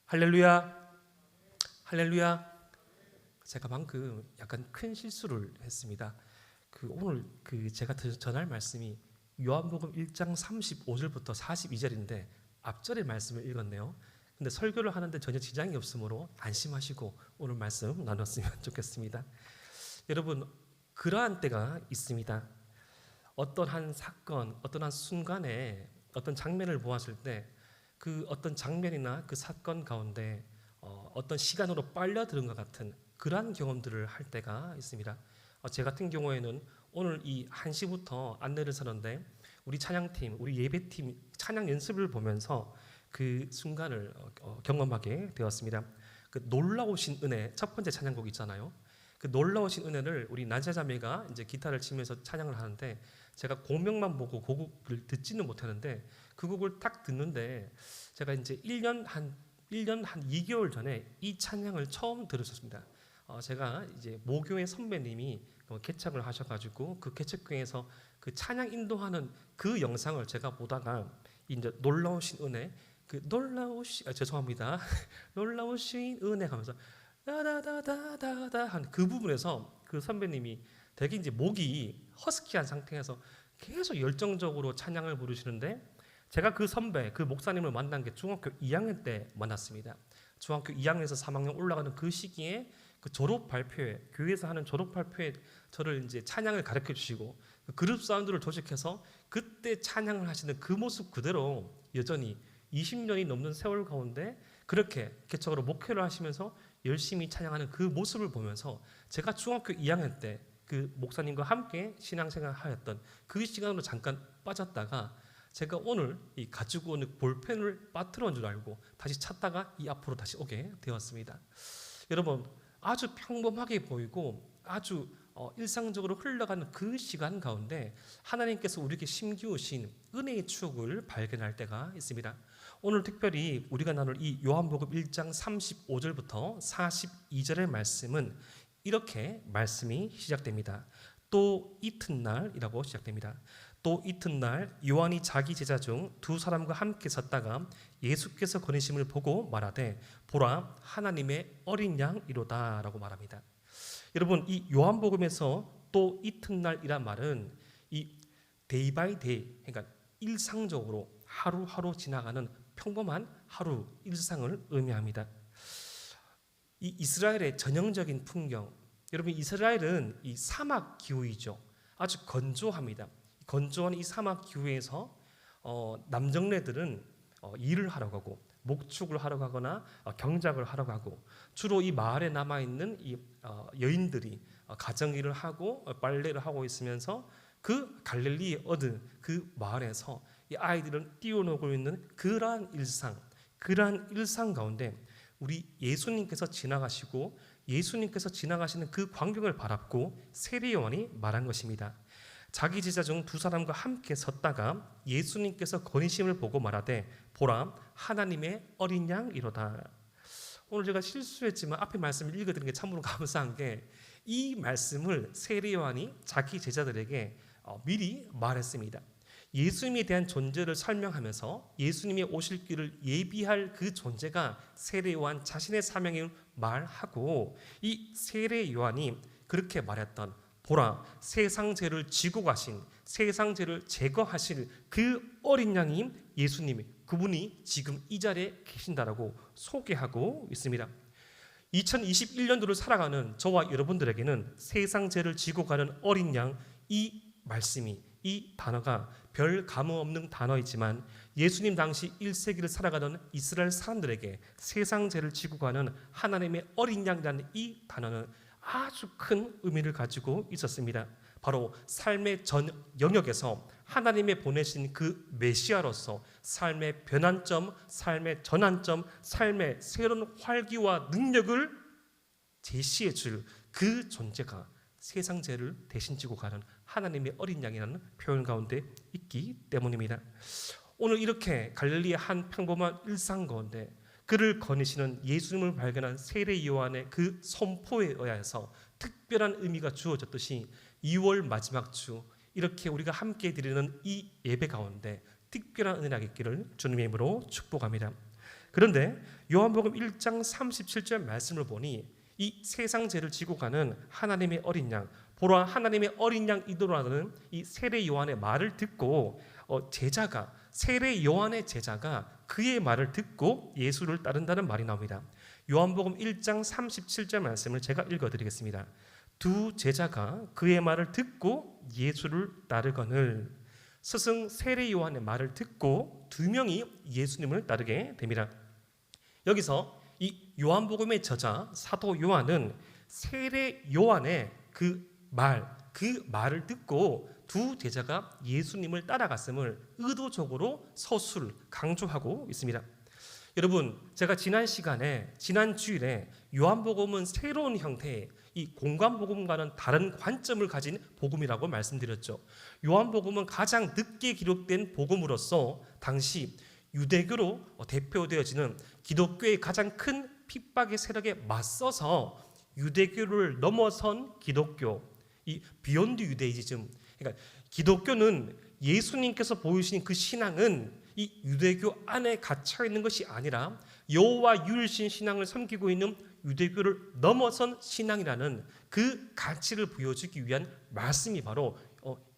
할렐루야, 할렐루야. 제가 방금 약간 큰 실수를 했습니다. 오늘 제가 전할 말씀이 요한복음 1장 35절부터 42절인데 앞절의 말씀을 읽었네요. 근데 설교를 하는데 전혀 지장이 없으므로 안심하시고 오늘 말씀 나눴으면 좋겠습니다. 여러분, 그러한 때가 있습니다. 어떤 한 사건, 어떤 한 순간에 어떤 장면을 보았을 때 그 어떤 장면이나 그 사건 가운데 어떤 시간으로 빨려드는 것 같은 그러한 경험들을 할 때가 있습니다. 제 같은 경우에는 오늘 이 1시부터 안내를 서는데 우리 찬양팀, 우리 예배팀 찬양 연습을 보면서 그 순간을 경험하게 되었습니다. 그 놀라우신 은혜, 첫 번째 찬양곡 있잖아요. 그 놀라우신 은혜를 우리 난자자매가 이제 기타를 치면서 찬양을 하는데 제가 공명만 보고 그 곡을 듣지는 못하는데 그 곡을 딱 듣는데 제가 이제 1년 한 2개월 전에 이 찬양을 처음 들었었습니다. 제가 이제 모교의 선배님이 개척을 하셔가지고 그 개척교회에서 그 찬양 인도하는 그 영상을 제가 보다가 이제 놀라우신 은혜, 죄송합니다. 놀라우신 은혜 하면서 다다다다다다 한 그 부분에서 그 선배님이 되게 이제 목이 허스키한 상태에서 계속 열정적으로 찬양을 부르시는데 제가 그 선배, 그 목사님을 만난 게 중학교 2학년 때 만났습니다. 중학교 2학년에서 3학년 올라가는 그 시기에 그 졸업 발표회, 교회에서 하는 졸업 발표회 저를 이제 찬양을 가르쳐 주시고 그 그룹 사운드를 조직해서 그때 찬양을 하시는 그 모습 그대로 여전히 20년이 넘는 세월 가운데 그렇게 개척으로 목회를 하시면서 열심히 찬양하는 그 모습을 보면서 제가 중학교 2학년 때 그 목사님과 함께 신앙생활 하였던 그 시간으로 잠깐 빠졌다가 제가 오늘 이 가지고 오는 볼펜을 빠뜨린 줄 알고 다시 찾다가 이 앞으로 다시 오게 되었습니다. 여러분, 아주 평범하게 보이고 아주 일상적으로 흘러가는 그 시간 가운데 하나님께서 우리에게 심기우신 은혜의 추억을 발견할 때가 있습니다. 오늘 특별히 우리가 나눌 이 요한복음 1장 35절부터 42절의 말씀은 이렇게 말씀이 시작됩니다. 또 이튿날이라고 시작됩니다. 또 이튿날 요한이 자기 제자 중 두 사람과 함께 섰다가 예수께서 거니심을 보고 말하되 보라 하나님의 어린 양이로다 라고 말합니다. 여러분, 이 요한복음에서 또 이튿날이란 말은 이 데이 바이 데이, 그러니까 일상적으로 하루하루 지나가는 평범한 하루 일상을 의미합니다. 이 이스라엘의 전형적인 풍경, 여러분 이스라엘은 이 사막 기후이죠. 아주 건조합니다. 건조한 이 사막 기후에서 남정네들은 일을 하러 가고 목축을 하러 가거나 경작을 하러 가고 주로 이 마을에 남아 있는 이 여인들이 가정 일을 하고 빨래를 하고 있으면서 그 갈릴리에 얻은 그 마을에서 이 아이들을 띄워놓고 있는 그러한 일상 가운데 우리 예수님께서 지나가시고 예수님께서 지나가시는 그 광경을 바라보고 세례 요한이 말한 것입니다. 자기 제자 중 두 사람과 함께 섰다가 예수님께서 거니심을 보고 말하되 보라 하나님의 어린 양이로다. 오늘 제가 실수했지만 앞에 말씀을 읽어드리는 게 참으로 감사한 게 이 말씀을 세례 요한이 자기 제자들에게 미리 말했습니다. 예수님에 대한 존재를 설명하면서 예수님의 오실 길을 예비할 그 존재가 세례 요한 자신의 사명을 말하고 이 세례 요한이 그렇게 말했던 보라 세상 죄를 지고 가신 세상 죄를 제거하실 그 어린 양인 예수님, 그분이 지금 이 자리에 계신다라고 소개하고 있습니다. 2021년도를 살아가는 저와 여러분들에게는 세상 죄를 지고 가는 어린 양, 이 말씀이, 이 단어가 별 감흥 없는 단어이지만 예수님 당시 1세기를 살아가던 이스라엘 사람들에게 세상 죄를 지고 가는 하나님의 어린 양이라는 이 단어는 아주 큰 의미를 가지고 있었습니다. 바로 삶의 전 영역에서 하나님의 보내신 그 메시아로서 삶의 변환점, 삶의 전환점, 삶의 새로운 활기와 능력을 제시해 줄 그 존재가 세상 죄를 대신 지고 가는 하나님의 어린 양이라는 표현 가운데 있기 때문입니다. 오늘 이렇게 갈릴리의 한 평범한 일상 가운데 그를 거니시는 예수님을 발견한 세례 요한의 그 선포에 의해서 특별한 의미가 주어졌듯이 2월 마지막 주 이렇게 우리가 함께 드리는 이 예배 가운데 특별한 은혜가 있기를 주님의 이름으로 축복합니다. 그런데 요한복음 1장 37절 말씀을 보니 이 세상 죄를 지고 가는 하나님의 어린 양, 보라 하나님의 어린 양 이도라는 이 세례 요한의 말을 듣고 세례 요한의 제자가 그의 말을 듣고 예수를 따른다는 말이 나옵니다. 요한복음 1장 37절 말씀을 제가 읽어드리겠습니다. 두 제자가 그의 말을 듣고 예수를 따르거늘. 스승 세례 요한의 말을 듣고 두 명이 예수님을 따르게 됩니다. 여기서 이 요한복음의 저자 사도 요한은 세례 요한의 그 말을 듣고 두 제자가 예수님을 따라갔음을 의도적으로 서술 강조하고 있습니다. 여러분, 제가 지난 주일에 요한복음은 새로운 형태의 이 공관복음과는 다른 관점을 가진 복음이라고 말씀드렸죠. 요한복음은 가장 늦게 기록된 복음으로서 당시 유대교로 대표되어지는 기독교의 가장 큰 핍박의 세력에 맞서서 유대교를 넘어선 기독교, 이 비욘드 유대이즘, 그러니까 기독교는 예수님께서 보이신 그 신앙은 이 유대교 안에 갇혀 있는 것이 아니라 여호와 유일신 신앙을 섬기고 있는 유대교를 넘어선 신앙이라는 그 가치를 보여주기 위한 말씀이 바로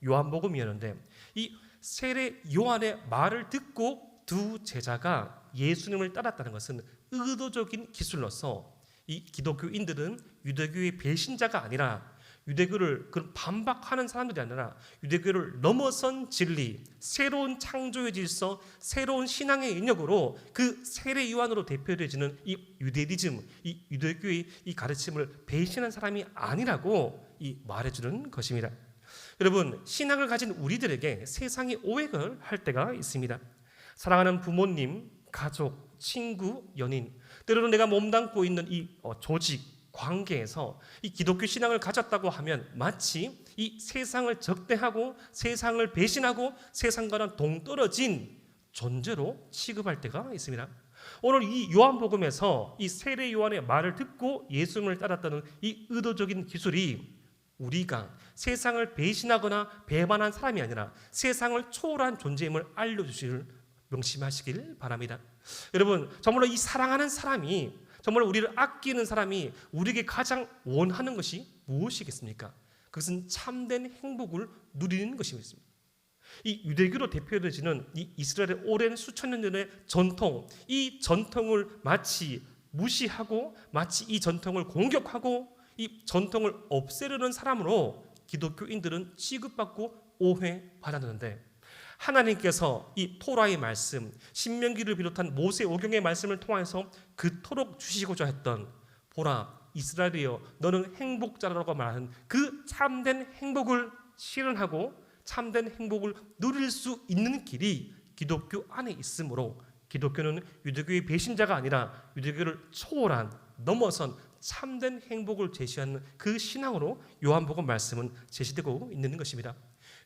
요한복음이었는데, 이 세례 요한의 말을 듣고 두 제자가 예수님을 따랐다는 것은 의도적인 기술로서 이 기독교인들은 유대교의 배신자가 아니라 유대교를 반박하는 사람들이 아니라 유대교를 넘어선 진리, 새로운 창조의 질서, 새로운 신앙의 인력으로 그 세례 요한으로 대표되어지는 이 유대리즘, 이 유대교의 이 가르침을 배신한 사람이 아니라고 이 말해주는 것입니다. 여러분, 신앙을 가진 우리들에게 세상이 오해를 할 때가 있습니다. 사랑하는 부모님, 가족, 친구, 연인, 때로는 내가 몸담고 있는 이 조직, 관계에서 이 기독교 신앙을 가졌다고 하면 마치 이 세상을 적대하고 세상을 배신하고 세상과는 동떨어진 존재로 취급할 때가 있습니다. 오늘 이 요한복음에서 이 세례 요한의 말을 듣고 예수님을 따랐다는 이 의도적인 기술이 우리가 세상을 배신하거나 배반한 사람이 아니라 세상을 초월한 존재임을 알려주시길 명심하시길 바랍니다. 여러분, 정말로 이 사랑하는 사람이, 정말 우리를 아끼는 사람이 우리에게 가장 원하는 것이 무엇이겠습니까? 그것은 참된 행복을 누리는 것이겠습니다. 이 유대교로 대표되어지는 이 이스라엘의 오랜 수천 년 전의 전통, 이 전통을 마치 무시하고 마치 이 전통을 공격하고 이 전통을 없애려는 사람으로 기독교인들은 취급받고 오해받았는데, 하나님께서 이 토라의 말씀, 신명기를 비롯한 모세오경의 말씀을 통해서 그토록 주시고자 했던, 보라 이스라엘이여 너는 행복자라고 말하는 그 참된 행복을 실현하고 참된 행복을 누릴 수 있는 길이 기독교 안에 있으므로, 기독교는 유대교의 배신자가 아니라 유대교를 초월한, 넘어선 참된 행복을 제시하는 그 신앙으로 요한복음 말씀은 제시되고 있는 것입니다.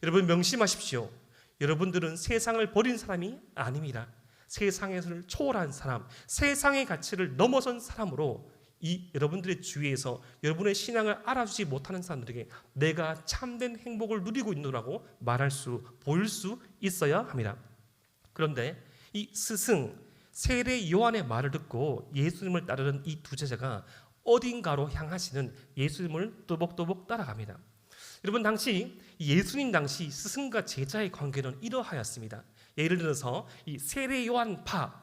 여러분, 명심하십시오. 여러분들은 세상을 버린 사람이 아닙니다. 세상을 초월한 사람, 세상의 가치를 넘어선 사람으로 이 여러분들의 주위에서 여러분의 신앙을 알아주지 못하는 사람들에게 내가 참된 행복을 누리고 있노라고 보일 수 있어야 합니다. 그런데 이 스승 세례 요한의 말을 듣고 예수님을 따르는 이 두 제자가 어딘가로 향하시는 예수님을 또복또복 따라갑니다. 여러분, 예수님 당시 스승과 제자의 관계는 이러하였습니다. 예를 들어서 이 세례 요한파,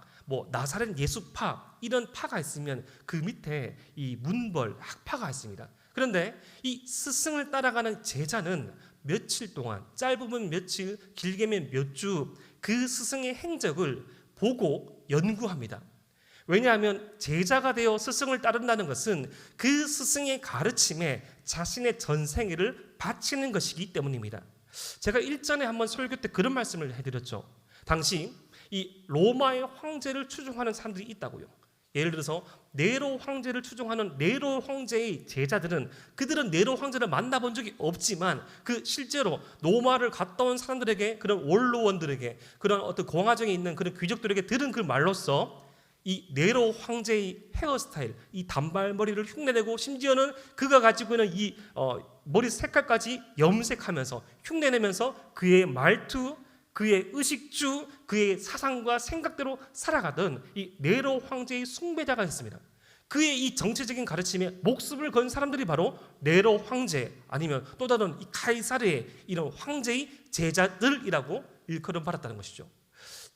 나사렛 예수파, 이런 파가 있으면 그 밑에 이 문벌 학파가 있습니다. 그런데 이 스승을 따라가는 제자는 며칠 동안, 짧으면 며칠, 길게면 몇 주, 그 스승의 행적을 보고 연구합니다. 왜냐하면 제자가 되어 스승을 따른다는 것은 그 스승의 가르침에 자신의 전생애를 바치는 것이기 때문입니다. 제가 일전에 한번 설교 때 그런 말씀을 해드렸죠. 당시 이 로마의 황제를 추종하는 사람들이 있다고요. 예를 들어서 네로 황제를 추종하는 네로 황제의 제자들은, 그들은 네로 황제를 만나본 적이 없지만 그 실제로 로마를 갔다 온 사람들에게, 그런 원로원들에게, 그런 어떤 공화정에 있는 그런 귀족들에게 들은 그 말로써 이 네로 황제의 헤어스타일, 이 단발머리를 흉내내고 심지어는 그가 가지고 있는 이 머리 색깔까지 염색하면서 흉내내면서 그의 말투, 그의 의식주, 그의 사상과 생각대로 살아가던 이 네로 황제의 숭배자가 있습니다. 그의 이 정치적인 가르침에 목숨을 건 사람들이 바로 네로 황제, 아니면 또 다른 이 카이사르의 이런 황제의 제자들이라고 일컬음 받았다는 것이죠.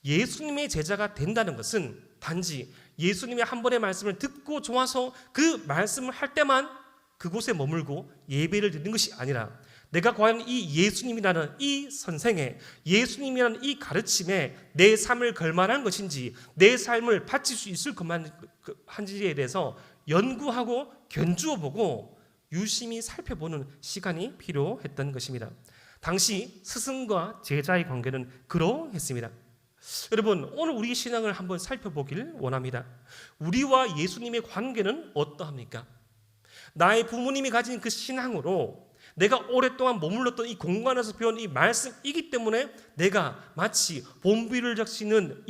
예수님의 제자가 된다는 것은 단지 예수님의 한 번의 말씀을 듣고 좋아서 그 말씀을 할 때만 그곳에 머물고 예배를 드리는 것이 아니라, 내가 과연 이 예수님이라는 이 선생의, 예수님이라는 이 가르침에 내 삶을 걸만한 것인지, 내 삶을 바칠 수 있을 것만한지에 대해서 연구하고 견주어보고 유심히 살펴보는 시간이 필요했던 것입니다. 당시 스승과 제자의 관계는 그러했습니다. 여러분, 오늘 우리 신앙을 한번 살펴보길 원합니다. 우리와 예수님의 관계는 어떠합니까? 나의 부모님이 가진 그 신앙으로 내가 오랫동안 머물렀던 이 공간에서 배운 이 말씀이기 때문에 내가 마치 봄비를 적시는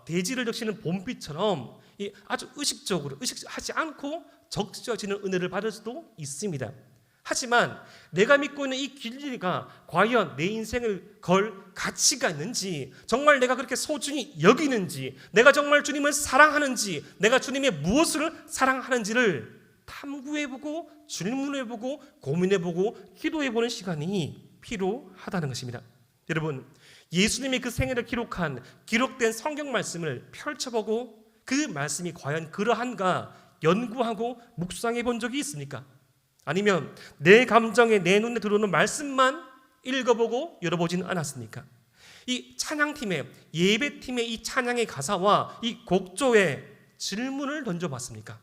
대지를 적시는 봄비처럼 아주 의식하지 않고 적셔지는 은혜를 받을 수도 있습니다. 하지만 내가 믿고 있는 이 진리가 과연 내 인생을 걸 가치가 있는지, 정말 내가 그렇게 소중히 여기는지, 내가 정말 주님을 사랑하는지, 내가 주님의 무엇을 사랑하는지를 탐구해보고 질문해보고 고민해보고 기도해보는 시간이 필요하다는 것입니다. 여러분, 예수님의 그 생애를 기록된 성경 말씀을 펼쳐보고 그 말씀이 과연 그러한가 연구하고 묵상해 본 적이 있습니까? 아니면 내 감정에, 내 눈에 들어오는 말씀만 읽어보고 열어보지는 않았습니까? 이 찬양팀의, 예배팀의 이 찬양의 가사와 이 곡조에 질문을 던져봤습니까?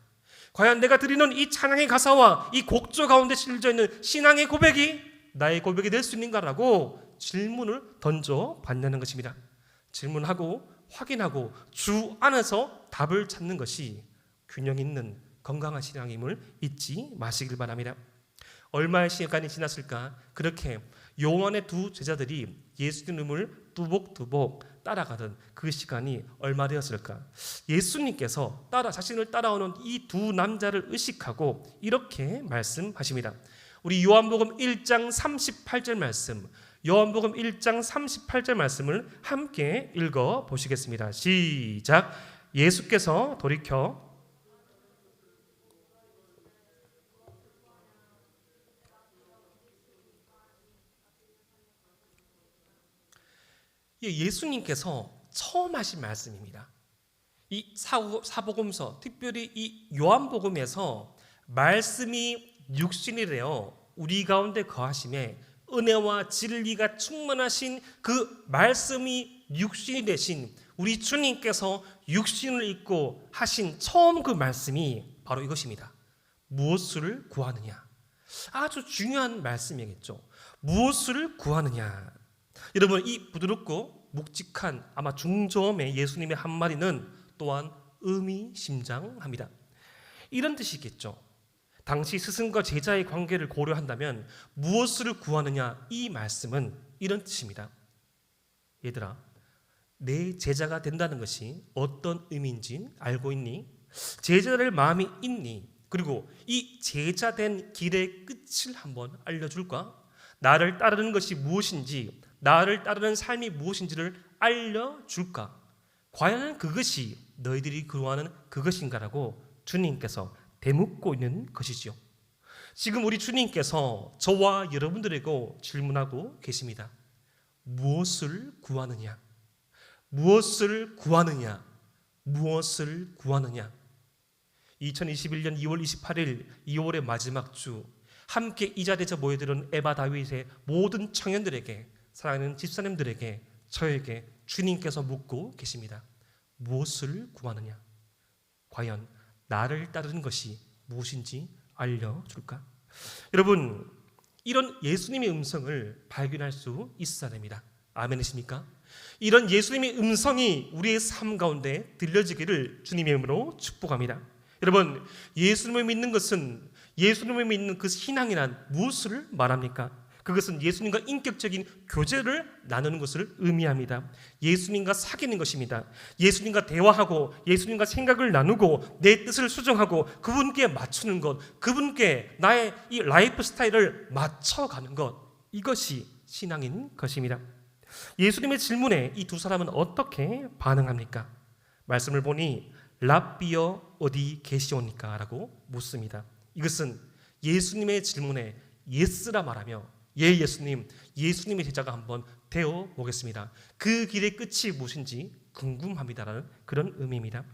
과연 내가 드리는 이 찬양의 가사와 이 곡조 가운데 실려 있는 신앙의 고백이 나의 고백이 될 수 있는가라고 질문을 던져봤냐는 것입니다. 질문하고 확인하고 주 안에서 답을 찾는 것이 균형 있는 건강한 신앙임을 잊지 마시길 바랍니다. 얼마의 시간이 지났을까? 그렇게 요한의 두 제자들이 예수님을 뚜벅뚜벅 따라가던 그 시간이 얼마 되었을까? 예수님께서 자신을 따라오는 이 두 남자를 의식하고 이렇게 말씀하십니다. 우리 요한복음 1장 38절 말씀, 요한복음 1장 38절 말씀을 함께 읽어 보시겠습니다. 시작. 예수께서 돌이켜 예수님께서 처음 하신 말씀입니다. 이 사복음서, 특별히 이 요한복음에서 말씀이 육신이 되어 우리 가운데 거하심에 은혜와 진리가 충만하신 그 말씀이 육신이 되신 우리 주님께서 육신을 입고 하신 처음 그 말씀이 바로 이것입니다. 무엇을 구하느냐? 아주 중요한 말씀이겠죠. 무엇을 구하느냐? 여러분, 이 부드럽고 묵직한 아마 중저음의 예수님의 한마디는 또한 의미심장합니다. 이런 뜻이겠죠. 당시 스승과 제자의 관계를 고려한다면 무엇을 구하느냐, 이 말씀은 이런 뜻입니다. 얘들아, 내 제자가 된다는 것이 어떤 의미인지 알고 있니? 제자될 마음이 있니? 그리고 이 제자된 길의 끝을 한번 알려줄까? 나를 따르는 것이 무엇인지, 나를 따르는 삶이 무엇인지를 알려줄까? 과연 그것이 너희들이 구하는 그것인가라고 주님께서 대묻고 있는 것이지요. 지금 우리 주님께서 저와 여러분들에게 질문하고 계십니다. 무엇을 구하느냐? 무엇을 구하느냐? 무엇을 구하느냐? 2021년 2월 28일 2월의 마지막 주, 함께 이 자리에서 모여들은 에바 다윗의 모든 청년들에게, 사랑하는 집사님들에게, 저에게 주님께서 묻고 계십니다. 무엇을 구하느냐? 과연 나를 따르는 것이 무엇인지 알려줄까? 여러분, 이런 예수님의 음성을 발견할 수 있어야 됩니다. 아멘이십니까? 이런 예수님의 음성이 우리의 삶 가운데 들려지기를 주님의 이름으로 축복합니다. 여러분, 예수님을 믿는 것은, 예수님을 믿는 그 신앙이란 무엇을 말합니까? 그것은 예수님과 인격적인 교제를 나누는 것을 의미합니다. 예수님과 사귀는 것입니다. 예수님과 대화하고 예수님과 생각을 나누고 내 뜻을 수정하고 그분께 맞추는 것, 그분께 나의 이 라이프 스타일을 맞춰가는 것, 이것이 신앙인 것입니다. 예수님의 질문에 이 두 사람은 어떻게 반응합니까? 말씀을 보니 랍비여 어디 계시오니까? 라고 묻습니다. 이것은 예수님의 질문에 예스라 말하며 예 예수님, 예수님의 제자가 한번 되어 보겠습니다. 그 길의 끝이 무엇인지 궁금합니다라는 그런 의미입니다.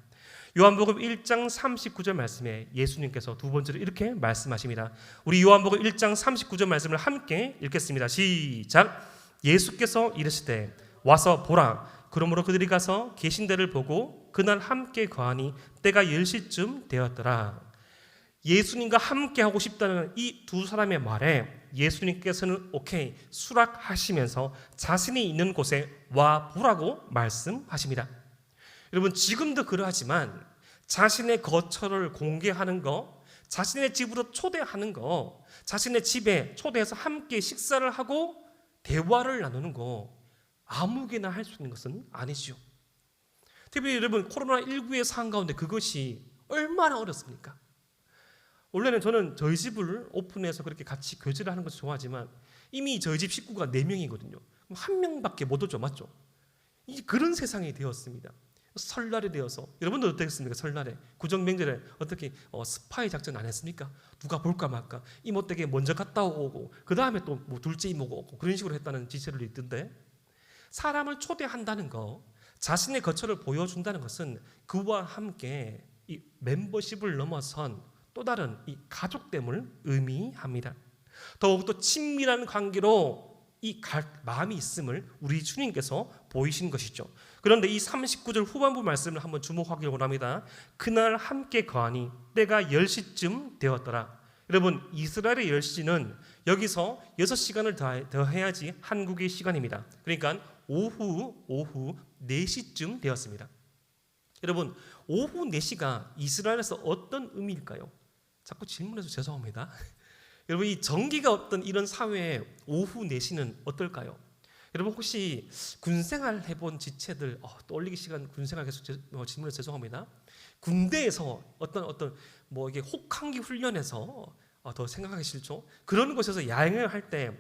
요한복음 1장 39절 말씀에 예수님께서 두 번째로 이렇게 말씀하십니다. 우리 요한복음 1장 39절 말씀을 함께 읽겠습니다. 시작. 예수께서 이르시되 와서 보라. 그러므로 그들이 가서 계신 데를 보고 그날 함께 거하니 때가 10시쯤 되었더라. 예수님과 함께 하고 싶다는 이 두 사람의 말에 예수님께서는 오케이 수락하시면서 자신이 있는 곳에 와 보라고 말씀하십니다. 여러분 지금도 그러하지만 자신의 거처를 공개하는 거, 자신의 집으로 초대하는 거, 자신의 집에 초대해서 함께 식사를 하고 대화를 나누는 거 아무개나 할 수 있는 것은 아니죠. 특히 여러분 코로나19의 상황 가운데 그것이 얼마나 어렵습니까? 원래는 저는 저희 집을 오픈해서 그렇게 같이 교제를 하는 것을 좋아하지만 이미 저희 집 식구가 4명이거든요. 그럼 1명밖에 못 오죠, 맞죠? 그런 세상이 되었습니다. 설날이 되어서 여러분들 어떻겠습니까? 설날에 구정명절에 어떻게 스파이 작전 안 했습니까? 누가 볼까 말까 이모댁에 먼저 갔다 오고 그 다음에 또 뭐 둘째 이모가 오고 그런 식으로 했다는 지체를 있던데 사람을 초대한다는 거 자신의 거처를 보여준다는 것은 그와 함께 이 멤버십을 넘어선 또 다른 이 가족됨을 의미합니다. 더욱더 친밀한 관계로 이 마음이 있음을 우리 주님께서 보이신 것이죠. 그런데 이 39절 후반부 말씀을 한번 주목하기 원합니다. 그날 함께 거하니 때가 10시쯤 되었더라. 여러분 이스라엘의 10시는 여기서 6시간을 더해야지 한국의 시간입니다. 그러니까 오후 4시쯤 되었습니다. 여러분 오후 4시가 이스라엘에서 어떤 의미일까요? 자꾸 질문해서 죄송합니다. 여러분 이 정기가 없던 이런 사회에 오후 4시는 어떨까요? 여러분 혹시 군생활 해본 지체들 떠올리기 시간 군생활 계속 질문해서 죄송합니다. 군대에서 어떤 뭐 이게 혹한기 훈련에서 더 생각하기 싫죠. 그런 곳에서 야행을 할 때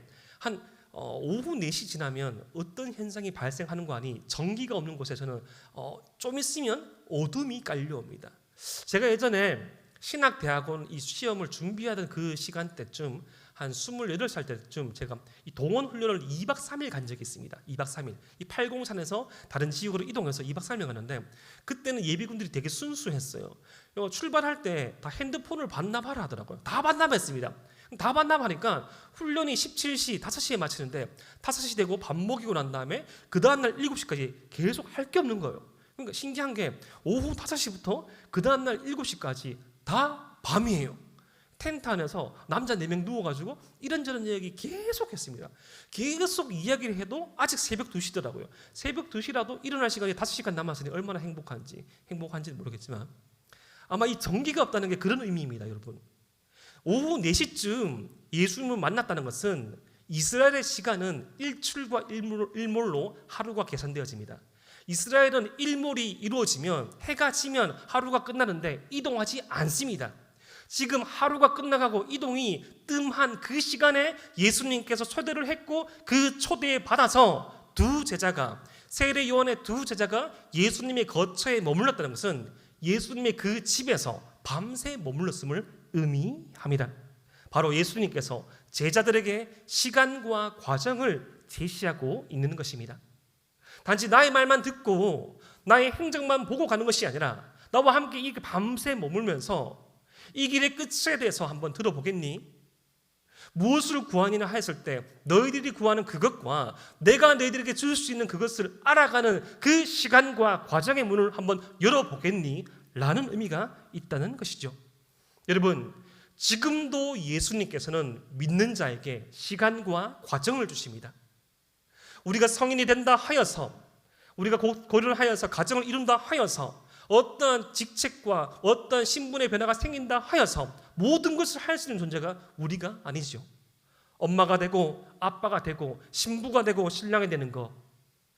한 오후 4시 지나면 어떤 현상이 발생하는 거 아니 전기가 없는 곳에서는 좀 있으면 어둠이 깔려옵니다. 제가 예전에 신학대학원 이 시험을 준비하던 그 시간대쯤 한 28살 때쯤 제가 이 동원 훈련을 2박 3일 간 적이 있습니다. 2박 3일. 이 803에서 다른 지역으로 이동해서 2박 3일 갔는데 그때는 예비군들이 되게 순수했어요. 출발할 때 다 핸드폰을 반납하라 하더라고요. 다 반납했습니다. 다 반납하니까 훈련이 17시, 5시에 마치는데 5시 되고 밥 먹이고 난 다음에 그 다음날 7시까지 계속 할 게 없는 거예요. 그러니까 신기한 게 오후 5시부터 그 다음날 7시까지 다 밤이에요. 텐트 안에서 남자 4명 누워가지고 이런저런 이야기 계속 했습니다. 계속 이야기를 해도 아직 새벽 2시더라고요. 새벽 2시라도 일어날 시간이 5시간 남았으니 얼마나 행복한지는 모르겠지만 아마 이 전기가 없다는 게 그런 의미입니다. 여러분 오후 4시쯤 예수님을 만났다는 것은 이스라엘의 시간은 일출과 일몰로 하루가 계산되어집니다. 이스라엘은 일몰이 이루어지면 해가 지면 하루가 끝나는데 이동하지 않습니다. 지금 하루가 끝나가고 이동이 뜸한 그 시간에 예수님께서 초대를 했고 그 초대에 받아서 두 제자가 세례 요한의 두 제자가 예수님의 거처에 머물렀다는 것은 예수님의 그 집에서 밤새 머물렀음을 의미합니다. 바로 예수님께서 제자들에게 시간과 과정을 제시하고 있는 것입니다. 단지 나의 말만 듣고 나의 행적만 보고 가는 것이 아니라 나와 함께 이 밤새 머물면서 이 길의 끝에 대해서 한번 들어보겠니? 무엇을 구하니나 했을 때 너희들이 구하는 그것과 내가 너희들에게 줄 수 있는 그것을 알아가는 그 시간과 과정의 문을 한번 열어보겠니? 라는 의미가 있다는 것이죠. 여러분 지금도 예수님께서는 믿는 자에게 시간과 과정을 주십니다. 우리가 성인이 된다 하여서 우리가 고려를 하여서 가정을 이룬다 하여서 어떤 직책과 어떤 신분의 변화가 생긴다 하여서 모든 것을 할 수 있는 존재가 우리가 아니죠. 엄마가 되고 아빠가 되고 신부가 되고 신랑이 되는 것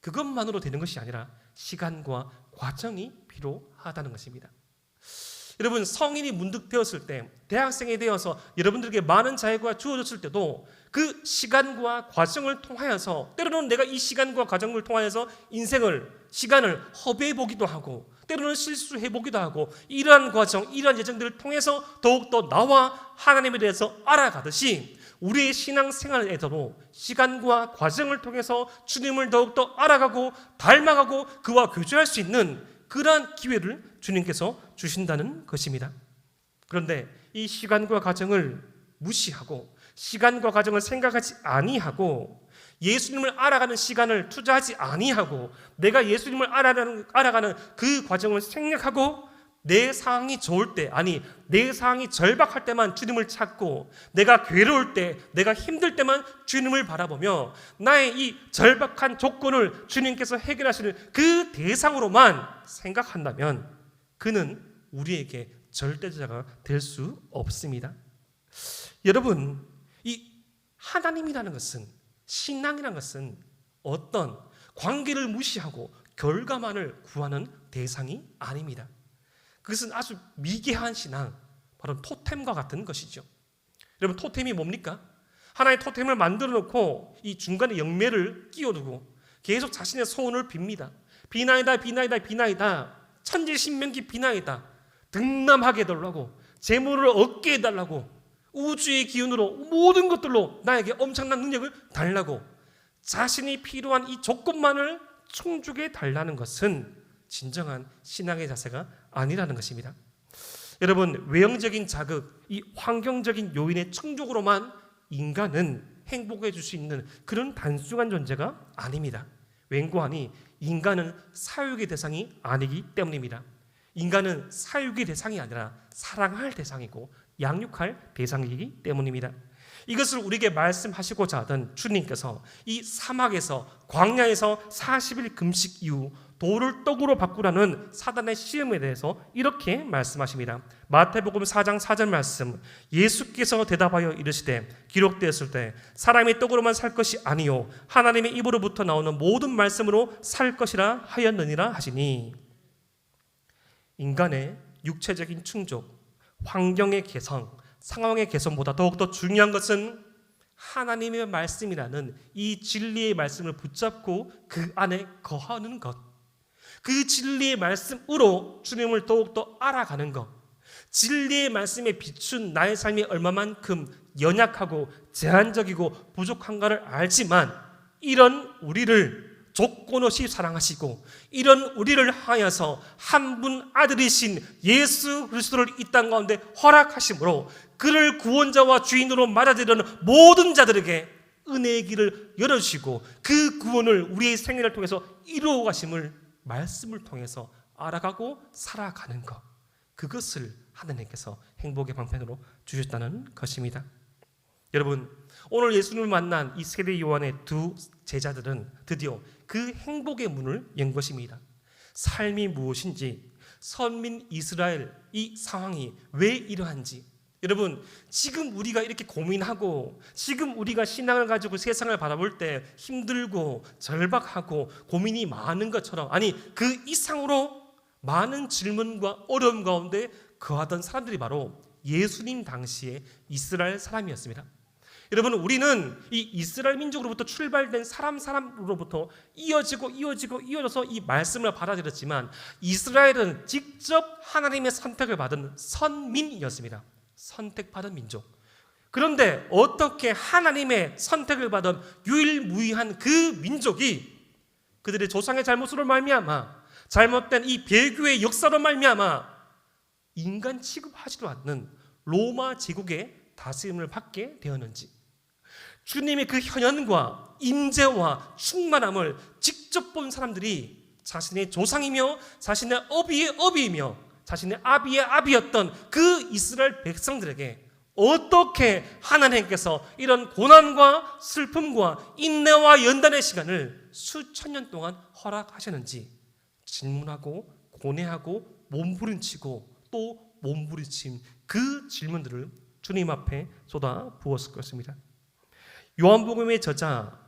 그것만으로 되는 것이 아니라 시간과 과정이 필요하다는 것입니다. 여러분, 성인이 문득 되었을 때, 대학생이 되어서 여러분들에게 많은 자유가 주어졌을 때도 그 시간과 과정을 통하여서, 때로는 내가 이 시간과 과정을 통하여서 시간을 허비해 보기도 하고, 때로는 실수해 보기도 하고, 이러한 과정, 이러한 예정들을 통해서 더욱더 나와 하나님에 대해서 알아가듯이 우리의 신앙생활에서도 시간과 과정을 통해서 주님을 더욱더 알아가고 닮아가고 그와 교제할 수 있는 그러한 기회를 주님께서 주신다는 것입니다. 그런데 이 시간과 과정을 무시하고 시간과 과정을 생각하지 아니하고 예수님을 알아가는 시간을 투자하지 아니하고 내가 예수님을 알아가는 그 과정을 생략하고 내 상황이 좋을 때, 아니 내 상황이 절박할 때만 주님을 찾고 내가 괴로울 때, 내가 힘들 때만 주님을 바라보며 나의 이 절박한 조건을 주님께서 해결하시는 그 대상으로만 생각한다면 그는 우리에게 절대자가 될 수 없습니다. 여러분, 이 하나님이라는 것은, 신앙이라는 것은 어떤 관계를 무시하고 결과만을 구하는 대상이 아닙니다. 그것은 아주 미개한 신앙, 바로 토템과 같은 것이죠. 여러분, 토템이 뭡니까? 하나의 토템을 만들어 놓고 이 중간에 영매를 끼워두고 계속 자신의 소원을 빕니다. 비나이다, 비나이다, 비나이다, 천지신명기 비나이다, 등남하게 해달라고, 재물을 얻게 해달라고, 우주의 기운으로 모든 것들로 나에게 엄청난 능력을 달라고, 자신이 필요한 이 조건만을 충족해 달라는 것은 진정한 신앙의 자세가 아니라는 것입니다. 여러분, 외형적인 자극, 이 환경적인 요인의 충족으로만 인간은 행복해 줄 수 있는 그런 단순한 존재가 아닙니다. 웬고하니 인간은 사육의 대상이 아니기 때문입니다. 인간은 사육의 대상이 아니라 사랑할 대상이고 양육할 대상이기 때문입니다. 이것을 우리에게 말씀하시고자 하던 주님께서 이 사막에서, 광야에서 40일 금식 이후 돌을 떡으로 바꾸라는 사단의 시험에 대해서 이렇게 말씀하십니다. 마태복음 4장 4절 말씀, 예수께서 대답하여 이르시되 기록되었을 때 사람이 떡으로만 살 것이 아니요 하나님의 입으로부터 나오는 모든 말씀으로 살 것이라 하였느니라 하시니, 인간의 육체적인 충족, 환경의 개선, 상황의 개선보다 더욱더 중요한 것은 하나님의 말씀이라는 이 진리의 말씀을 붙잡고 그 안에 거하는 것, 그 진리의 말씀으로 주님을 더욱더 알아가는 것, 진리의 말씀에 비춘 나의 삶이 얼마만큼 연약하고 제한적이고 부족한가를 알지만 이런 우리를 조건 없이 사랑하시고 이런 우리를 하여서 한 분 아들이신 예수 그리스도를 이 땅 가운데 허락하심으로 그를 구원자와 주인으로 맞아들이는 모든 자들에게 은혜의 길을 열어주시고 그 구원을 우리의 생애를 통해서 이루어 가심을 말씀을 통해서 알아가고 살아가는 것, 그것을 하나님께서 행복의 방편으로 주셨다는 것입니다. 여러분, 오늘 예수님을 만난 이 세례 요한의 두 제자들은 드디어 그 행복의 문을 연 것입니다. 삶이 무엇인지, 선민 이스라엘 이 상황이 왜 이러한지, 여러분, 지금 우리가 이렇게 고민하고 지금 우리가 신앙을 가지고 세상을 바라볼 때 힘들고 절박하고 고민이 많은 것처럼, 아니 그 이상으로 많은 질문과 어려움 가운데 거하던 사람들이 바로 예수님 당시의 이스라엘 사람이었습니다. 여러분, 우리는 이 이스라엘 민족으로부터 출발된 사람으로부터 이어져서 이 말씀을 받아들였지만 이스라엘은 직접 하나님의 선택을 받은 선민이었습니다. 선택받은 민족. 그런데 어떻게 하나님의 선택을 받은 유일무이한 그 민족이 그들의 조상의 잘못으로 말미암아, 잘못된 이 배교의 역사로 말미암아 인간 취급하지도 않는 로마 제국의 다스림을 받게 되었는지, 주님의 그 현현과 임재와 충만함을 직접 본 사람들이 자신의 조상이며 자신의 어비의 어비이며 자신의 아비의 아비였던 그 이스라엘 백성들에게 어떻게 하나님께서 이런 고난과 슬픔과 인내와 연단의 시간을 수천 년 동안 허락하셨는지 질문하고 고뇌하고 몸부림치고 또 몸부림친 그 질문들을 주님 앞에 쏟아 부었을 것입니다. 요한복음의 저자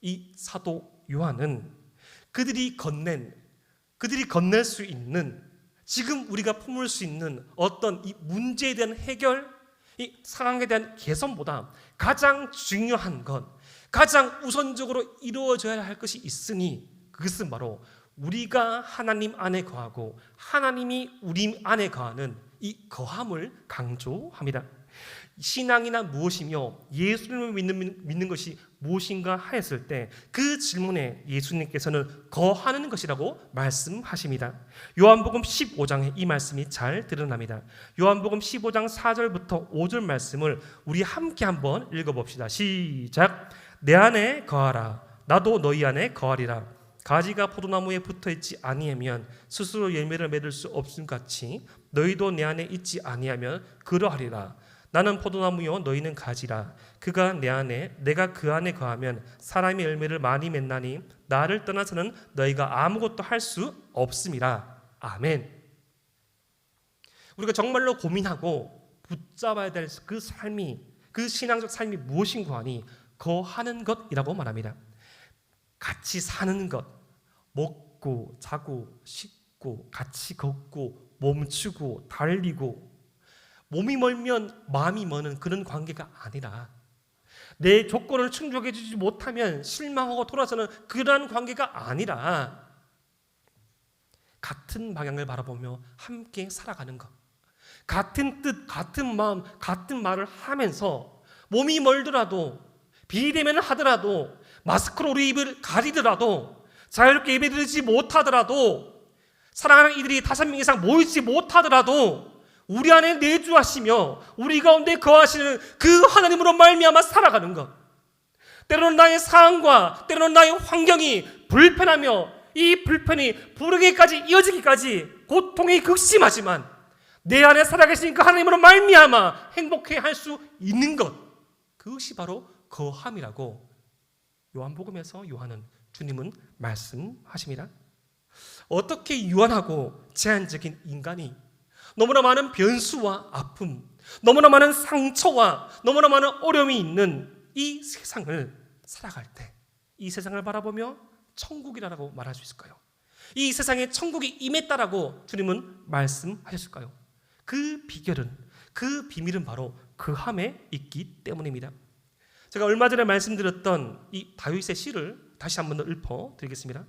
이 사도 요한은 그들이 건넬 수 있는 지금 우리가 품을 수 있는 어떤 이 문제에 대한 해결, 이 상황에 대한 개선보다 가장 중요한 것, 가장 우선적으로 이루어져야 할 것이 있으니 그것은 바로 우리가 하나님 안에 거하고 하나님이 우리 안에 거하는 이 거함을 강조합니다. 신앙이나 무엇이며 예수님을 믿는 것이 무엇인가 하였을 때 그 질문에 예수님께서는 거하는 것이라고 말씀하십니다. 요한복음 15장에 이 말씀이 잘 드러납니다. 요한복음 15장 4절부터 5절 말씀을 우리 함께 한번 읽어봅시다. 시작. 내 안에 거하라. 나도 너희 안에 거하리라. 가지가 포도나무에 붙어있지 아니하면 스스로 열매를 맺을 수 없음 같이 너희도 내 안에 있지 아니하면 그러하리라. 나는 포도나무요 너희는 가지라. 그가 내 안에 내가 그 안에 거하면 사람의 열매를 많이 맺나니 나를 떠나서는 너희가 아무것도 할 수 없음이라. 아멘. 우리가 정말로 고민하고 붙잡아야 될 그 삶이, 그 신앙적 삶이 무엇인가 하니 거하는 것이라고 말합니다. 같이 사는 것, 먹고 자고 씻고 같이 걷고 멈추고 달리고, 몸이 멀면 마음이 머는 그런 관계가 아니라 내 조건을 충족해 주지 못하면 실망하고 돌아서는 그러한 관계가 아니라 같은 방향을 바라보며 함께 살아가는 것, 같은 뜻, 같은 마음, 같은 말을 하면서 몸이 멀더라도 비대면을 하더라도 마스크로 우리 입을 가리더라도 자유롭게 예배드리지 못하더라도 사랑하는 이들이 5명 이상 모이지 못하더라도 우리 안에 내주하시며 우리 가운데 거하시는 그 하나님으로 말미암아 살아가는 것. 때로는 나의 상황과 때로는 나의 환경이 불편하며 이 불편이 부르기까지 이어지기까지 고통이 극심하지만 내 안에 살아계신 그 하나님으로 말미암아 행복해 할 수 있는 것, 그것이 바로 거함이라고 요한복음에서 요한은, 주님은 말씀하십니다. 어떻게 유한하고 제한적인 인간이 너무나 많은 변수와 아픔, 너무나 많은 상처와 너무나 많은 어려움이 있는 이 세상을 살아갈 때 이 세상을 바라보며 천국이라고 말할 수 있을까요? 이 세상에 천국이 임했다라고 주님은 말씀하셨을까요? 그 비결은, 그 비밀은 바로 거함에 있기 때문입니다. 제가 얼마 전에 말씀드렸던 이 다윗의 시를 다시 한번 더 읊어드리겠습니다.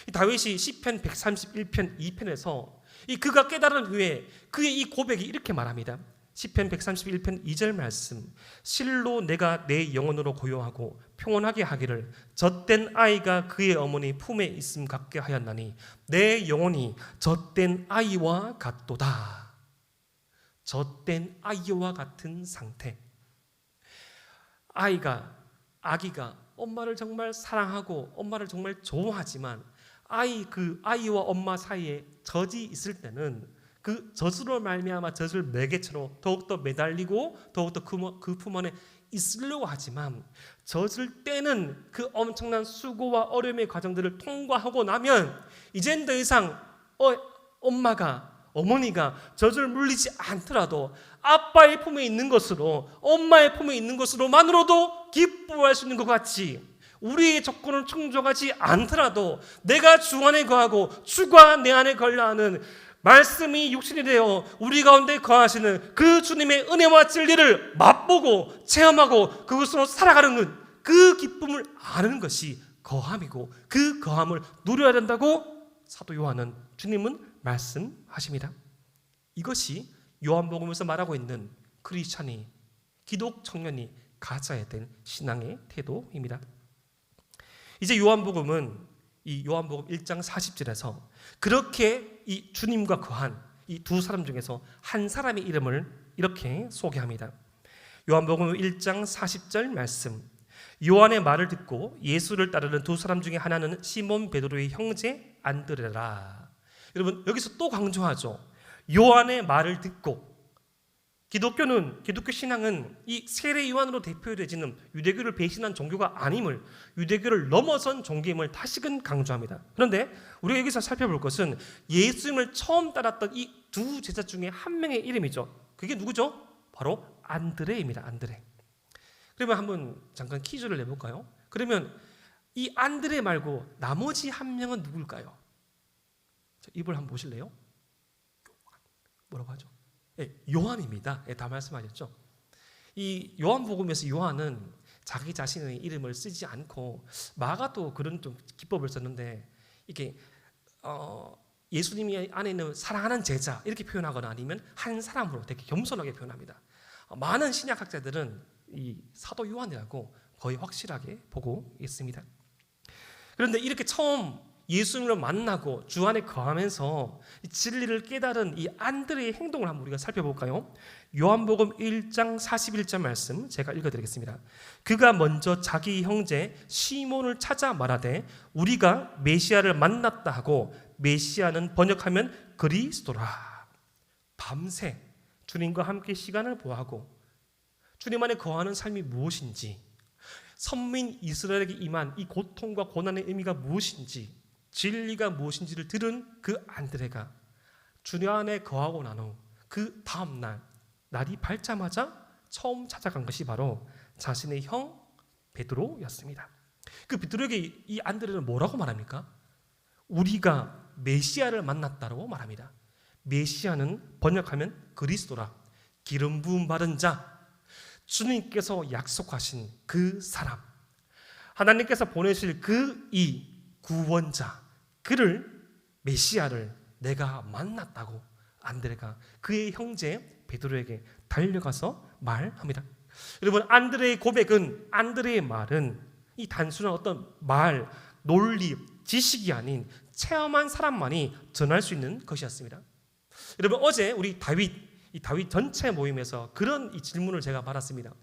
이 다윗이 시편 131편 2편에서 이 그가 깨달은 후에 그의 이 고백이 이렇게 말합니다. 시편 131편 2절 말씀. 실로 내가 내 영혼으로 고요하고 평온하게 하기를 젖된 아이가 그의 어머니 품에 있음 같게 하였나니 내 영혼이 젖된 아이와 같도다. 젖된 아이와 같은 상태. 아기가 엄마를 정말 사랑하고 엄마를 정말 좋아하지만 그 아이와 엄마 사이에 젖이 있을 때는 그 젖으로 말미암아 젖을 매개체로 더욱더 매달리고 더욱더 그 품 안에 있으려고 하지만 젖을 떼는 그 엄청난 수고와 어려움의 과정들을 통과하고 나면 이젠 더 이상 어머니가 젖을 물리지 않더라도 아빠의 품에 있는 것으로, 엄마의 품에 있는 것으로만으로도 기뻐할 수 있는 것 같이 우리의 조건을 충족하지 않더라도 내가 주 안에 거하고 주가 내 안에 걸려하는 말씀이 육신이 되어 우리 가운데 거하시는 그 주님의 은혜와 진리를 맛보고 체험하고 그것으로 살아가는 그 기쁨을 아는 것이 거함이고 그 거함을 누려야 된다고 사도 요한은, 주님은 말씀하십니다. 이것이 요한복음에서 말하고 있는 크리스찬이, 기독 청년이 가져야 될 신앙의 태도입니다. 이제 요한복음은 이 요한복음 1장 40절에서 그렇게 이 주님과 거한 이 두 사람 중에서 한 사람의 이름을 이렇게 소개합니다. 요한복음 1장 40절 말씀. 요한의 말을 듣고 예수를 따르는 두 사람 중에 하나는 시몬 베드로의 형제 안드레라. 여러분, 여기서 또 강조하죠. 요한의 말을 듣고. 기독교 신앙은 이 세례 요한으로 대표되지는 유대교를 배신한 종교가 아님을, 유대교를 넘어선 종교임을 다시금 강조합니다. 그런데 우리가 여기서 살펴볼 것은 예수님을 처음 따랐던 이 두 제자 중에 한 명의 이름이죠. 그게 누구죠? 바로 안드레입니다. 안드레. 그러면 한번 잠깐 퀴즈를 내볼까요? 그러면 이 안드레 말고 나머지 한 명은 누굴까요? 자, 입을 한번 보실래요? 뭐라고 하죠? 요한입니다. 다 말씀하셨죠. 이 요한복음에서 요한은 자기 자신의 이름을 쓰지 않고, 마가도 그런 좀 기법을 썼는데, 이게 예수님이 안에 있는 사랑하는 제자 이렇게 표현하거나 아니면 한 사람으로 되게 겸손하게 표현합니다. 많은 신약학자들은 이 사도 요한이라고 거의 확실하게 보고 있습니다. 그런데 이렇게 처음 예수님을 만나고 주 안에 거하면서 진리를 깨달은 이 안드레의 행동을 한번 우리가 살펴볼까요? 요한복음 1장 41절 말씀 제가 읽어드리겠습니다. 그가 먼저 자기 형제 시몬을 찾아 말하되 우리가 메시아를 만났다 하고, 메시아는 번역하면 그리스도라. 밤새 주님과 함께 시간을 보하고 주님 안에 거하는 삶이 무엇인지, 선민 이스라엘에게 임한 이 고통과 고난의 의미가 무엇인지, 진리가 무엇인지를 들은 그 안드레가 주님 안에 거하고 난 후 그 다음 날이 밝자마자 처음 찾아간 것이 바로 자신의 형 베드로였습니다. 그 베드로에게 이 안드레는 뭐라고 말합니까? 우리가 메시아를 만났다고 말합니다. 메시아는 번역하면 그리스도라, 기름 부음 받은 자, 주님께서 약속하신 그 사람, 하나님께서 보내실 그 이 구원자, 그를, 메시아를 내가 만났다고 안드레가 그의 형제 베드로에게 달려가서 말합니다. 여러분, 안드레의 고백은, 안드레의 말은 이 단순한 어떤 말, 논리, 지식이 아닌 체험한 사람만이 전할 수 있는 것이었습니다. 여러분, 어제 우리 이 다윗 전체 모임에서 그런 이 질문을 제가 받았습니다.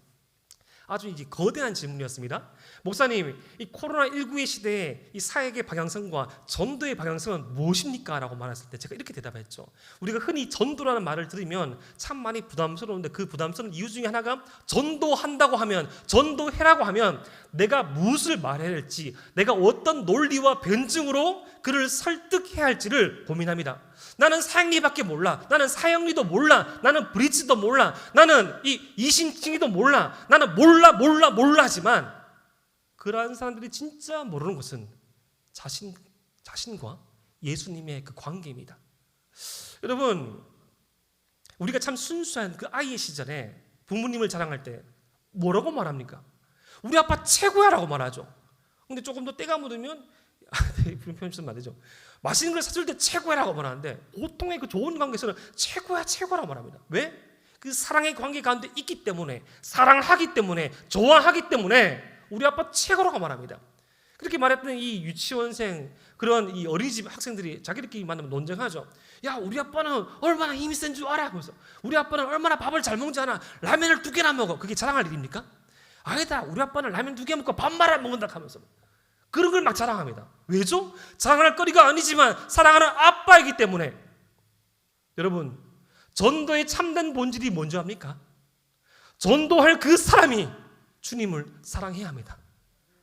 아주 이제 거대한 질문이었습니다. 목사님, 이 코로나19의 시대에 이 사역의 방향성과 전도의 방향성은 무엇입니까? 라고 말했을 때 제가 이렇게 대답했죠. 우리가 흔히 전도라는 말을 들으면 참 많이 부담스러운데, 그 부담스러운 이유 중에 하나가 전도한다고 하면, 전도해라고 하면 내가 무엇을 말해야 할지, 내가 어떤 논리와 변증으로 그를 설득해야 할지를 고민합니다. 나는 사역리밖에 몰라, 나는 사역리도 몰라, 나는 브릿지도 몰라, 나는 이 이심칭의도 몰라, 나는 몰라 하지만, 그러한 사람들이 진짜 모르는 것은 자신과 예수님의 그 관계입니다. 여러분, 우리가 참 순수한 그 아이의 시절에 부모님을 자랑할 때 뭐라고 말합니까? 우리 아빠 최고야 라고 말하죠. 근데 조금 더 때가 묻으면 그런 표현 쓰면 안 되죠. 맛있는 걸 사줄 때 최고야라고 말하는데, 보통의 그 좋은 관계에서는 최고라고 말합니다. 왜? 그 사랑의 관계 가운데 있기 때문에, 사랑하기 때문에, 좋아하기 때문에 우리 아빠 최고라고 말합니다. 그렇게 말했던 이 유치원생, 그런 이 어린이집 학생들이 자기들끼리 만나면 논쟁하죠. 야, 우리 아빠는 얼마나 힘이 센 줄 알아? 그래서 우리 아빠는 얼마나 밥을 잘 먹지 않아? 라면을 2개나 먹어. 그게 자랑할 일입니까? 아니다, 우리 아빠는 라면 2개 먹고 밥만 안 먹는다 하면서 그런 걸 막 자랑합니다. 왜죠? 자랑할 거리가 아니지만 사랑하는 아빠이기 때문에. 여러분, 전도의 참된 본질이 뭔지 압니까? 전도할 그 사람이 주님을 사랑해야 합니다.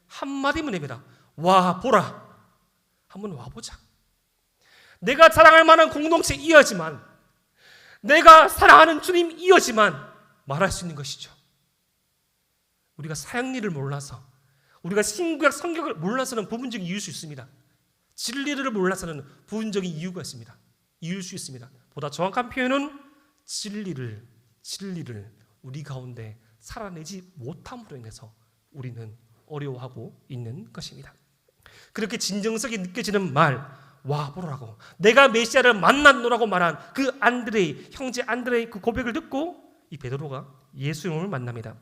한마디면 됩니다. 와 보라, 한번 와보자. 내가 자랑할 만한 공동체 이어지만, 내가 사랑하는 주님 이어지만 말할 수 있는 것이죠. 우리가 사역리를 몰라서, 우리가 신구약 성경을 몰라서는 부분적인 이유일 수 있습니다. 진리를 몰라서는 부분적인 이유가 있습니다. 이유일 수 있습니다. 보다 정확한 표현은 진리를 우리 가운데 살아내지 못함으로 인해서 우리는 어려워하고 있는 것입니다. 그렇게 진정성이 느껴지는 말, 와보라고, 내가 메시아를 만났노라고 말한 그 안드레의, 형제 안드레의 그 고백을 듣고 이 베드로가 예수님을 만납니다.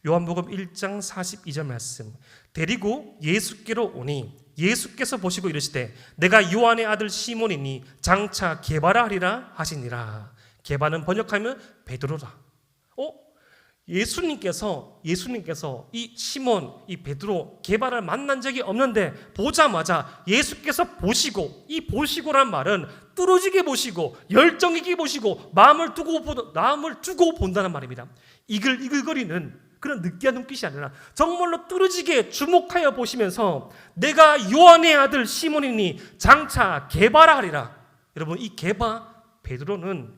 요한복음 1장 42절 말씀, 데리고 예수께로 오니 예수께서 보시고 이르시되 내가 요한의 아들 시몬이니 장차 게바라 하리라 하시니라. 게바는 번역하면 베드로라. 예수님께서 이 시몬, 이 베드로, 게바를 만난 적이 없는데 보자마자 예수께서 보시고, 이 보시고란 말은 뚫어지게 보시고, 열정 있게 보시고, 마음을 주고 본다는 말입니다. 이글이글거리는 그런 느끼한 눈빛이 아니라 정말로 뚫어지게 주목하여 보시면서 내가 요한의 아들 시몬이니 장차 게바라 하리라. 여러분, 이 게바, 베드로는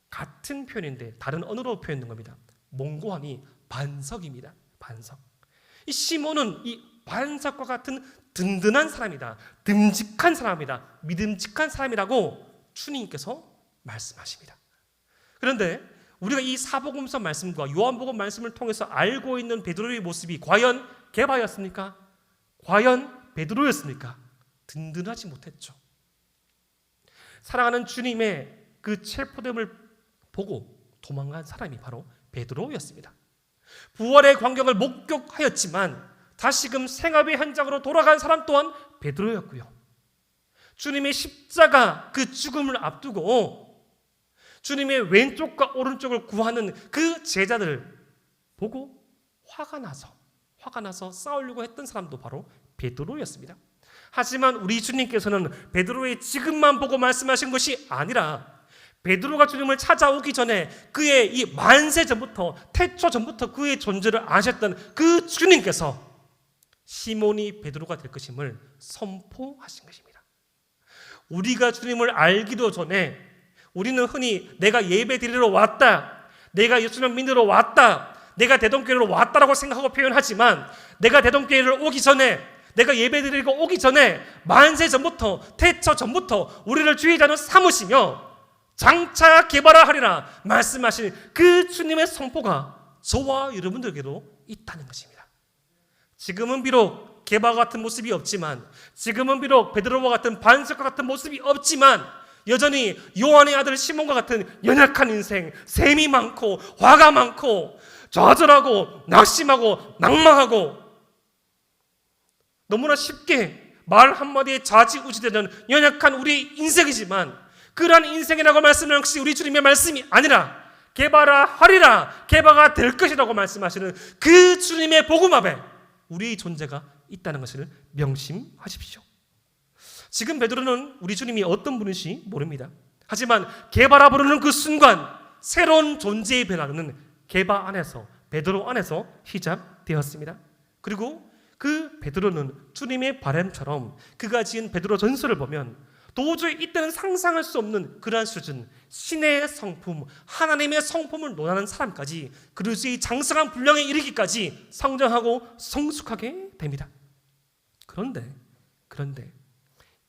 같은 표현인데 다른 언어로 표현된 겁니다. 몽고하니 반석입니다. 반석. 이 시몬은 이 반석과 같은 든든한 사람이다, 듬직한 사람이다, 믿음직한 사람이라고 주님께서 말씀하십니다. 그런데 우리가 이 사복음서 말씀과 요한복음 말씀을 통해서 알고 있는 베드로의 모습이 과연 게바였습니까? 과연 베드로였습니까? 든든하지 못했죠. 사랑하는 주님의 그 체포됨을 보고 도망간 사람이 바로 베드로였습니다. 부활의 광경을 목격하였지만 다시금 생업의 현장으로 돌아간 사람 또한 베드로였고요. 주님의 십자가 그 죽음을 앞두고 주님의 왼쪽과 오른쪽을 구하는 그 제자들을 보고 화가 나서 싸우려고 했던 사람도 바로 베드로였습니다. 하지만 우리 주님께서는 베드로의 지금만 보고 말씀하신 것이 아니라 베드로가 주님을 찾아오기 전에 그의 이 만세 전부터 태초 전부터 그의 존재를 아셨던 그 주님께서 시몬이 베드로가 될 것임을 선포하신 것입니다. 우리가 주님을 알기도 전에 우리는 흔히 내가 예배 드리러 왔다, 내가 예수님 믿으러 왔다, 내가 대동교회로 왔다라고 생각하고 표현하지만 내가 대동교회를 오기 전에, 내가 예배 드리고 오기 전에 만세 전부터 태초 전부터 우리를 주의자로 삼으시며 장차 개발하리라 말씀하신 그 주님의 선포가 저와 여러분들에게도 있다는 것입니다. 지금은 비록 게바 같은 모습이 없지만, 지금은 비록 베드로와 같은 반석과 같은 모습이 없지만 여전히 요한의 아들 시몬과 같은 연약한 인생, 셈이 많고 화가 많고 좌절하고 낙심하고 낭망하고 너무나 쉽게 말 한마디에 좌지우지되는 연약한 우리의 인생이지만, 그러한 인생이라고 말씀하는 것이 우리 주님의 말씀이 아니라 개바라 하리라, 개바가 될 것이라고 말씀하시는 그 주님의 복음 앞에 우리의 존재가 있다는 것을 명심하십시오. 지금 베드로는 우리 주님이 어떤 분인지 모릅니다. 하지만 개바라 부르는 그 순간 새로운 존재의 변화는 개바 안에서, 베드로 안에서 시작되었습니다. 그리고 그 베드로는 주님의 바람처럼 그가 지은 베드로 전설을 보면 도저히 이때는 상상할 수 없는 그러한 수준, 신의 성품, 하나님의 성품을 논하는 사람까지 그리스도의 장성한 분량에 이르기까지 성장하고 성숙하게 됩니다. 그런데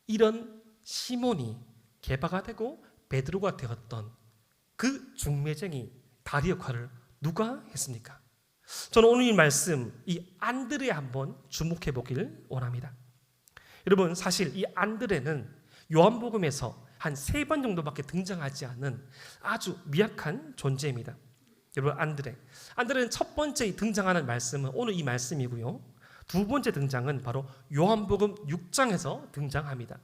이런 시몬이 게바가 되고 베드로가 되었던 그 중매쟁이 다리 역할을 누가 했습니까? 저는 오늘 이 말씀, 이 안드레에 한번 주목해 보기를 원합니다. 여러분, 사실 이 안드레는 요한복음에서 한 3번 정도밖에 등장하지 않는 아주 미약한 존재입니다. 여러분, 안드레는 첫 번째 등장하는 말씀은 오늘 이 말씀이고요. 두 번째 등장은 바로 요한복음 6장에서 등장합니다.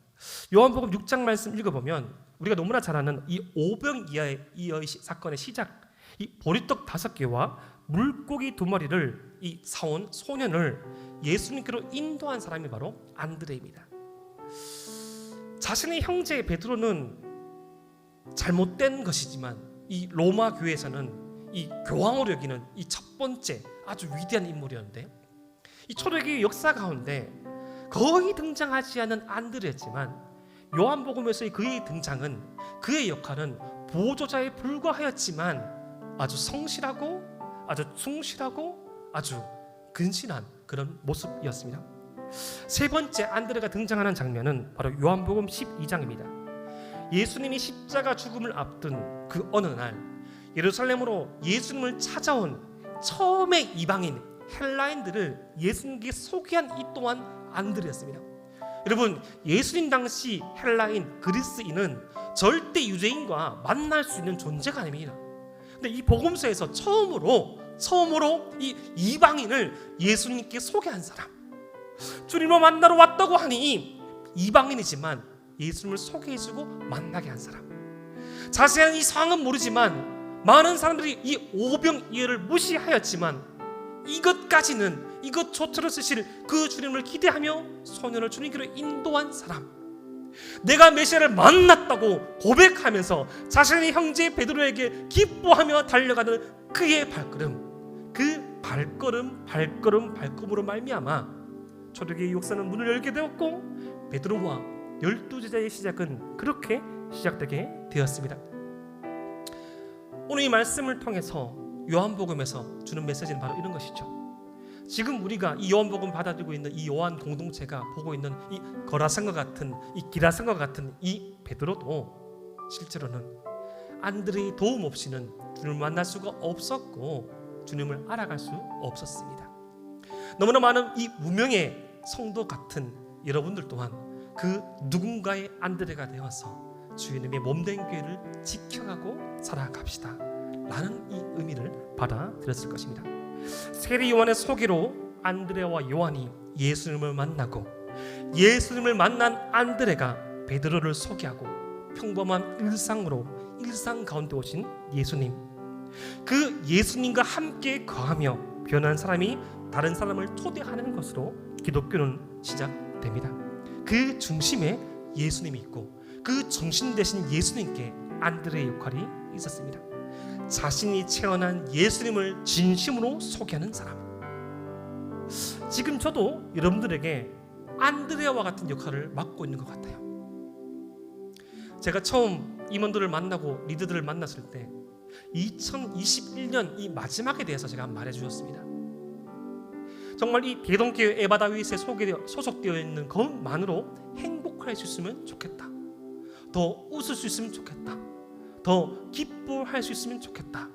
요한복음 6장 말씀 읽어보면 우리가 너무나 잘 아는 이 오병이어의 사건의 시작, 이 보리떡 5개와 물고기 2마리를 이 사온 소년을 예수님께로 인도한 사람이 바로 안드레입니다. 자신의 형제 베드로는 잘못된 것이지만 이 로마 교회에서는 이 교황으로 여기는 이 첫 번째 아주 위대한 인물이었는데, 이 초대교회 역사 가운데 거의 등장하지 않은 안드레였지만 요한복음에서의 그의 등장은, 그의 역할은 보조자에 불과하였지만 아주 성실하고 아주 충실하고 아주 근신한 그런 모습이었습니다. 세 번째 안드레가 등장하는 장면은 바로 요한복음 12장입니다. 예수님이 십자가 죽음을 앞둔 그 어느 날 예루살렘으로 예수님을 찾아온 처음의 이방인 헬라인들을 예수님께 소개한 이 또한 안드레였습니다. 여러분, 예수님 당시 헬라인, 그리스인은 절대 유대인과 만날 수 있는 존재가 아닙니다. 근데 이 복음서에서 처음으로 이 이방인을 예수님께 소개한 사람, 주님을 만나러 왔다고 하니 이방인이지만 예수님을 소개해주고 만나게 한 사람. 자세한 이 상황은 모르지만 많은 사람들이 이 오병이어를 무시하였지만 이것조차를 쓰실 그 주님을 기대하며 소년을 주님께로 인도한 사람, 내가 메시아를 만났다고 고백하면서 자신의 형제 베드로에게 기뻐하며 달려가는 그의 발걸음, 그 발걸음으로 말미암아 초대교회의 역사는 문을 열게 되었고 베드로와 12제자의 시작은 그렇게 시작되게 되었습니다. 오늘 이 말씀을 통해서 요한복음에서 주는 메시지는 바로 이런 것이죠. 지금 우리가 이 요한복음 받아들이고 있는 이 요한 공동체가 보고 있는 이 거라산과 같은, 이 기라산과 같은 이 베드로도 실제로는 안드레의 도움 없이는 주님을 만날 수가 없었고 주님을 알아갈 수 없었습니다. 너무나 많은 이 무명의 성도 같은 여러분들 또한 그 누군가의 안드레가 되어서 주님의 몸된 교회를 지켜가고 살아갑시다 라는 이 의미를 받아들였을 것입니다. 세례 요한의 소개로 안드레와 요한이 예수님을 만나고 예수님을 만난 안드레가 베드로를 소개하고 평범한 일상 가운데 오신 예수님, 그 예수님과 함께 거하며 변한 사람이 다른 사람을 초대하는 것으로 기독교는 시작됩니다. 그 중심에 예수님이 있고 그 중심 되신 예수님께 안드레의 역할이 있었습니다. 자신이 체험한 예수님을 진심으로 소개하는 사람. 지금 저도 여러분들에게 안드레와 같은 역할을 맡고 있는 것 같아요. 제가 처음 임원들을 만나고 리더들을 만났을 때 2021년 이 마지막에 대해서 제가 말해 주셨습니다. 정말 이 대동교회 에바다윗에 소속되어 있는 것만으로 행복할 수 있으면 좋겠다. 더 웃을 수 있으면 좋겠다. 더 기뻐할 수 있으면 좋겠다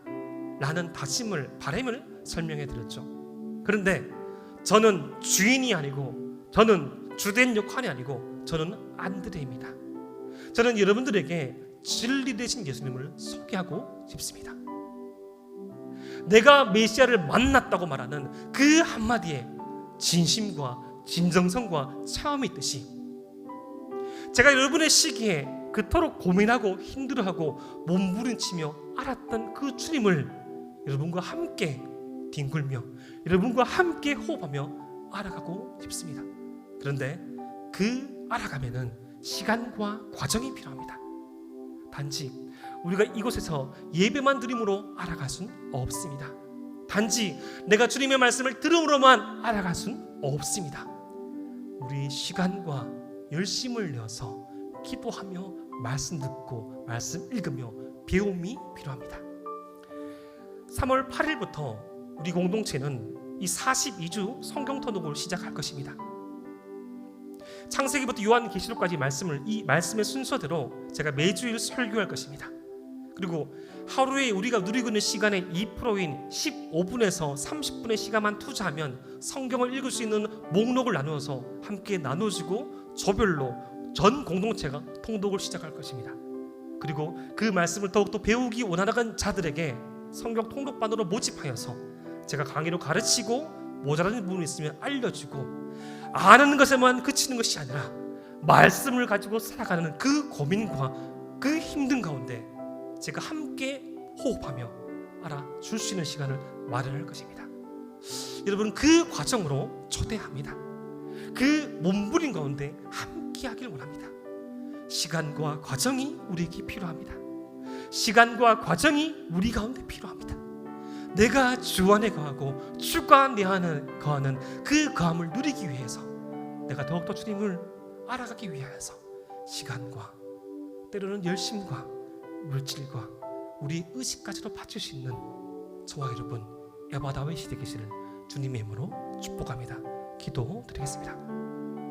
라는 다짐을, 바람을 설명해 드렸죠. 그런데 저는 주인이 아니고, 저는 주된 역할이 아니고, 저는 안드레입니다. 저는 여러분들에게 진리 되신 예수님을 소개하고 싶습니다. 내가 메시아를 만났다고 말하는 그 한마디에 진심과 진정성과 체험이 있듯이, 제가 여러분의 시기에 그토록 고민하고 힘들어하고 몸부림치며 알았던 그 주님을 여러분과 함께 뒹굴며 여러분과 함께 호흡하며 알아가고 싶습니다. 그런데 그 알아가면은 시간과 과정이 필요합니다. 단지 우리가 이곳에서 예배만 드림으로 알아갈 수는 없습니다. 단지 내가 주님의 말씀을 들음으로만 알아갈 수는 없습니다. 우리 시간과 열심을 내어서 기도하며 말씀 듣고 말씀 읽으며 배움이 필요합니다. 3월 8일부터 우리 공동체는 이 42주 성경 토독을 시작할 것입니다. 창세기부터 요한계시록까지 이 말씀의 순서대로 제가 매주일 설교할 것입니다. 그리고 하루에 우리가 누리고 있는 시간의 2%인 15분에서 30분의 시간만 투자하면 성경을 읽을 수 있는 목록을 나누어서 함께 나눠주고 조별로 전 공동체가 통독을 시작할 것입니다. 그리고 그 말씀을 더욱더 배우기 원하는 자들에게 성경 통독반으로 모집하여서 제가 강의로 가르치고 모자라는 부분이 있으면 알려주고, 아는 것에만 그치는 것이 아니라 말씀을 가지고 살아가는 그 고민과 그 힘든 가운데 제가 함께 호흡하며 알아줄 수 있는 시간을 마련할 것입니다. 여러분, 그 과정으로 초대합니다. 그 몸부림 가운데 함께 하길 원합니다. 시간과 과정이 우리에게 필요합니다. 시간과 과정이 우리 가운데 필요합니다. 내가 주 안에 거하고 주가 내 안에 거하는 그 거함을 누리기 위해서, 내가 더욱더 주님을 알아가기 위해서 시간과 때로는 열심과 물질과 우리 의식까지도 바칠 수 있는 저와 여러분 에바다윗이 되기를 주님의 이름으로 축복합니다. 기도드리겠습니다.